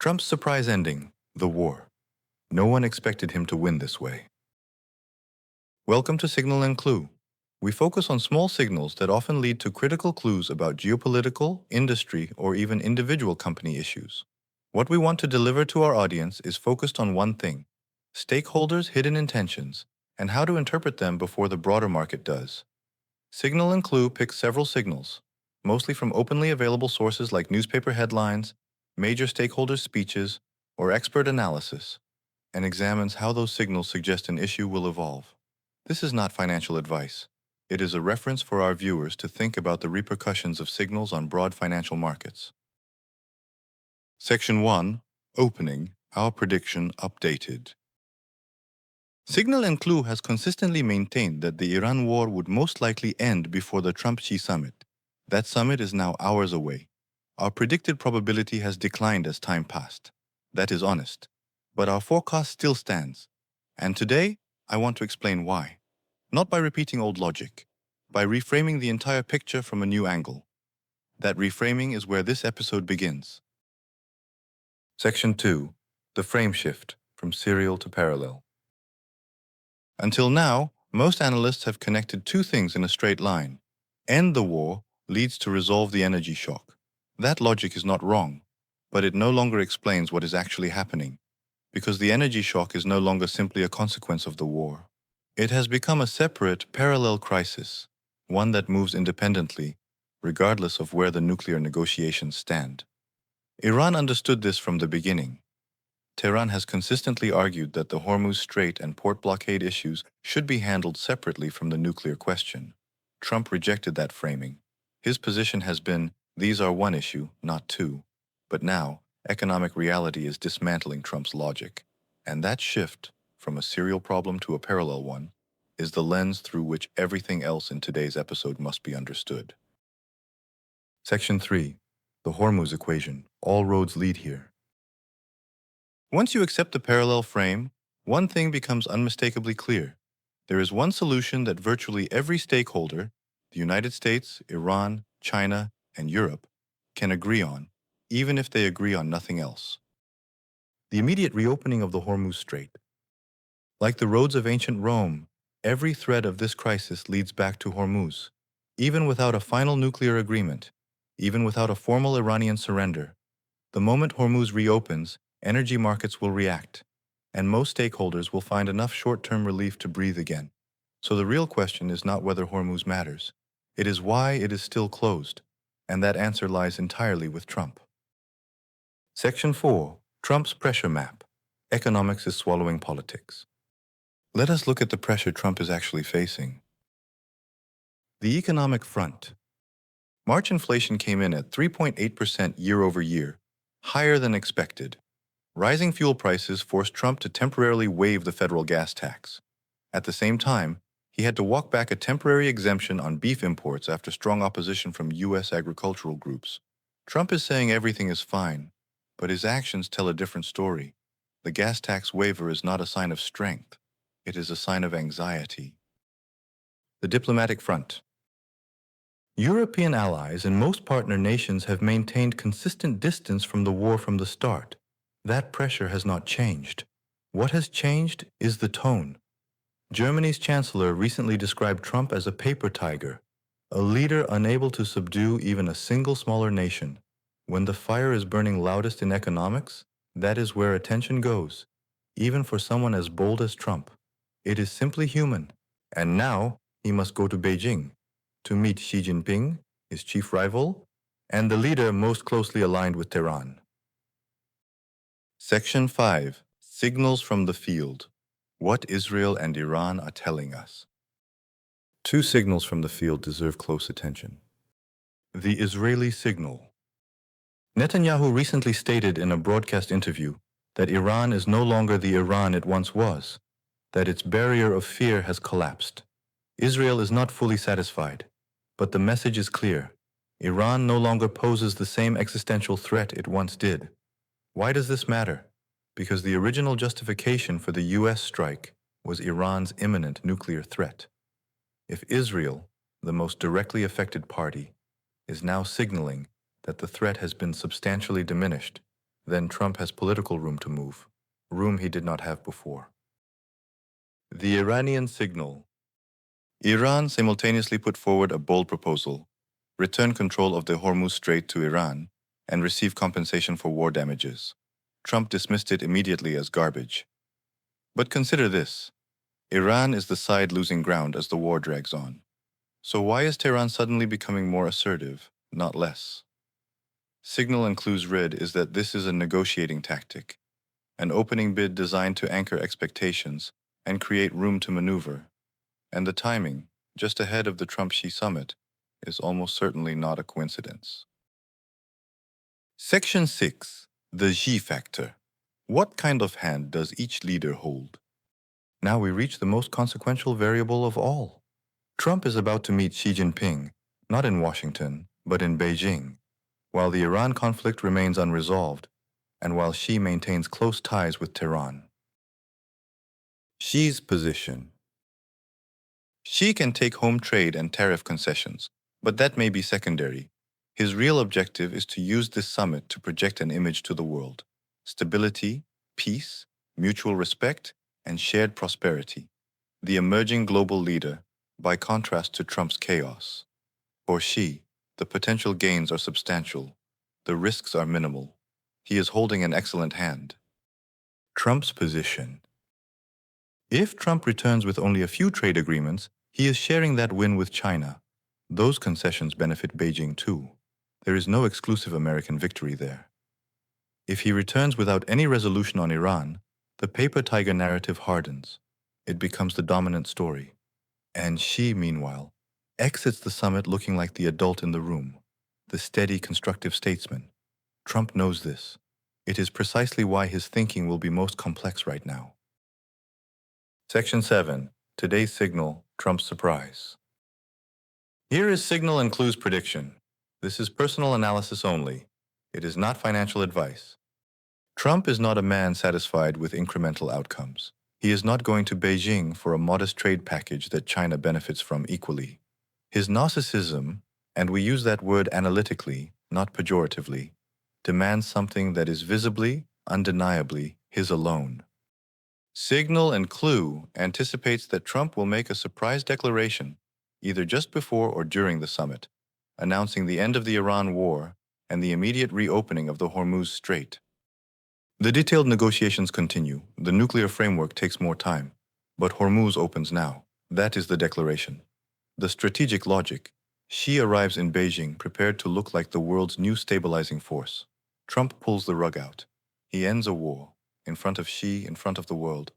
Trump's surprise ending, the war. No one expected him to win this way. Welcome to Signal and Clue. We focus on small signals that often lead to critical clues about geopolitical, industry, or even individual company issues. What we want to deliver to our audience is focused on one thing: stakeholders' hidden intentions, and how to interpret them before the broader market does. Signal and Clue picks several signals, mostly from openly available sources like newspaper headlines, major stakeholders' speeches, or expert analysis, and examines how those signals suggest an issue will evolve. This is not financial advice. It is a reference for our viewers to think about the repercussions of signals on broad financial markets. Section 1. Opening. Our prediction updated. Signal and Clue has consistently maintained that the Iran war would most likely end before the Trump-Xi summit. That summit is now hours away. Our predicted probability has declined as time passed. That is honest. But our forecast still stands. And today, I want to explain why. Not by repeating old logic, by reframing the entire picture from a new angle. That reframing is where this episode begins. Section 2. The frame shift, from serial to parallel. Until now, most analysts have connected two things in a straight line. End the war leads to resolve the energy shock. That logic is not wrong, but it no longer explains what is actually happening, because the energy shock is no longer simply a consequence of the war. It has become a separate, parallel crisis, one that moves independently, regardless of where the nuclear negotiations stand. Iran understood this from the beginning. Tehran has consistently argued that the Hormuz Strait and port blockade issues should be handled separately from the nuclear question. Trump rejected that framing. His position has been, these are one issue, not two. But now, economic reality is dismantling Trump's logic. And that shift, from a serial problem to a parallel one, is the lens through which everything else in today's episode must be understood. Section 3. The Hormuz Equation. All roads lead here. Once you accept the parallel frame, one thing becomes unmistakably clear. There is one solution that virtually every stakeholder, the United States, Iran, China, and Europe, can agree on, even if they agree on nothing else. The immediate reopening of the Hormuz Strait. Like the roads of ancient Rome, every thread of this crisis leads back to Hormuz. Even without a final nuclear agreement, even without a formal Iranian surrender, the moment Hormuz reopens, energy markets will react, and most stakeholders will find enough short-term relief to breathe again. So the real question is not whether Hormuz matters. It is why it is still closed, and that answer lies entirely with Trump. Section 4. Trump's pressure map. Economics is swallowing politics. Let us look at the pressure Trump is actually facing. The economic front. March inflation came in at 3.8% year over year, higher than expected. Rising fuel prices forced Trump to temporarily waive the federal gas tax. At the same time, he had to walk back a temporary exemption on beef imports after strong opposition from U.S. agricultural groups. Trump is saying everything is fine, but his actions tell a different story. The gas tax waiver is not a sign of strength. It is a sign of anxiety. The diplomatic front. European allies and most partner nations have maintained consistent distance from the war from the start. That pressure has not changed. What has changed is the tone. Germany's chancellor recently described Trump as a paper tiger, a leader unable to subdue even a single smaller nation. When the fire is burning loudest in economics, that is where attention goes, even for someone as bold as Trump. It is simply human. And now he must go to Beijing to meet Xi Jinping, his chief rival, and the leader most closely aligned with Tehran. Section 5. Signals from the field. What Israel and Iran are telling us. Two signals from the field deserve close attention. The Israeli signal. Netanyahu recently stated in a broadcast interview that Iran is no longer the Iran it once was, that its barrier of fear has collapsed. Israel is not fully satisfied, but the message is clear. Iran no longer poses the same existential threat it once did. Why does this matter? Because the original justification for the U.S. strike was Iran's imminent nuclear threat. If Israel, the most directly affected party, is now signaling that the threat has been substantially diminished, Then Trump has political room to move, room he did not have before. The Iranian signal. Iran simultaneously put forward a bold proposal: return control of the Hormuz Strait to Iran and receive compensation for war damages. Trump dismissed it immediately as garbage. But consider this: Iran is the side losing ground as the war drags on. So why is Tehran suddenly becoming more assertive, not less? Signal and Clue's read is that this is a negotiating tactic, an opening bid designed to anchor expectations and create room to maneuver. And the timing, just ahead of the Trump-Xi summit, is almost certainly not a coincidence. Section 6. The Xi factor. What kind of hand does each leader hold? Now we reach the most consequential variable of all. Trump is about to meet Xi Jinping, not in Washington, but in Beijing, while the Iran conflict remains unresolved, and while Xi maintains close ties with Tehran. Xi's position. Xi can take home trade and tariff concessions, but that may be secondary. His real objective is to use this summit to project an image to the world: stability, peace, mutual respect, and shared prosperity. The emerging global leader, by contrast to Trump's chaos. For Xi, the potential gains are substantial. The risks are minimal. He is holding an excellent hand. Trump's position. If Trump returns with only a few trade agreements, he is sharing that win with China. Those concessions benefit Beijing too. There is no exclusive American victory there. If he returns without any resolution on Iran, the paper tiger narrative hardens. It becomes the dominant story. And Xi, meanwhile, exits the summit looking like the adult in the room, the steady, constructive statesman. Trump knows this. It is precisely why his thinking will be most complex right now. Section 7. Today's signal, Trump's surprise. Here is Signal and Clue's prediction. This is personal analysis only. It is not financial advice. Trump is not a man satisfied with incremental outcomes. He is not going to Beijing for a modest trade package that China benefits from equally. His narcissism, and we use that word analytically, not pejoratively, demands something that is visibly, undeniably, his alone. Signal and Clue anticipates that Trump will make a surprise declaration, either just before or during the summit, announcing the end of the Iran war and the immediate reopening of the Hormuz Strait. The detailed negotiations continue. The nuclear framework takes more time, but Hormuz opens now. That is the declaration. The strategic logic. Xi arrives in Beijing prepared to look like the world's new stabilizing force. Trump pulls the rug out. He ends a war, in front of Xi, in front of the world,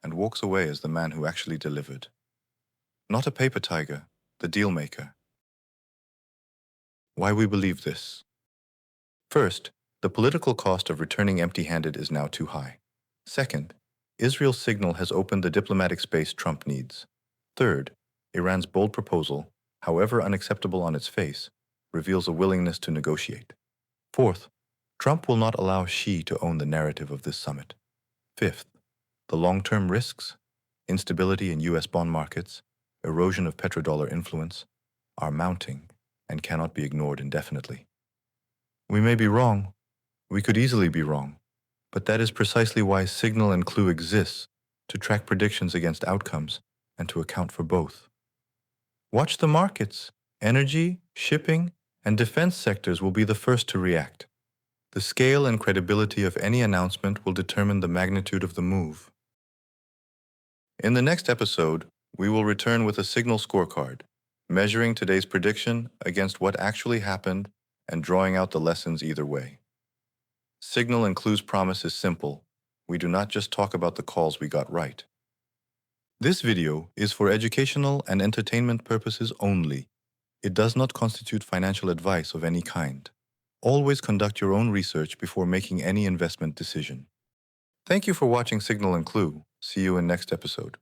and walks away as the man who actually delivered. Not a paper tiger, the dealmaker. Why we believe this? First, the political cost of returning empty-handed is now too high. Second, Israel's signal has opened the diplomatic space Trump needs. Third, Iran's bold proposal, however unacceptable on its face, reveals a willingness to negotiate. Fourth, Trump will not allow Xi to own the narrative of this summit. Fifth, the long-term risks, instability in U.S. bond markets, erosion of petrodollar influence, are mounting and cannot be ignored indefinitely. We may be wrong. We could easily be wrong. But that is precisely why Signal and Clue exists, to track predictions against outcomes and to account for both. Watch the markets. Energy, shipping, and defense sectors will be the first to react. The scale and credibility of any announcement will determine the magnitude of the move. In the next episode, we will return with a Signal scorecard, measuring today's prediction against what actually happened and drawing out the lessons either way. Signal and Clue's promise is simple. We do not just talk about the calls we got right. This video is for educational and entertainment purposes only. It does not constitute financial advice of any kind. Always conduct your own research before making any investment decision. Thank you for watching Signal and Clue. See you in next episode.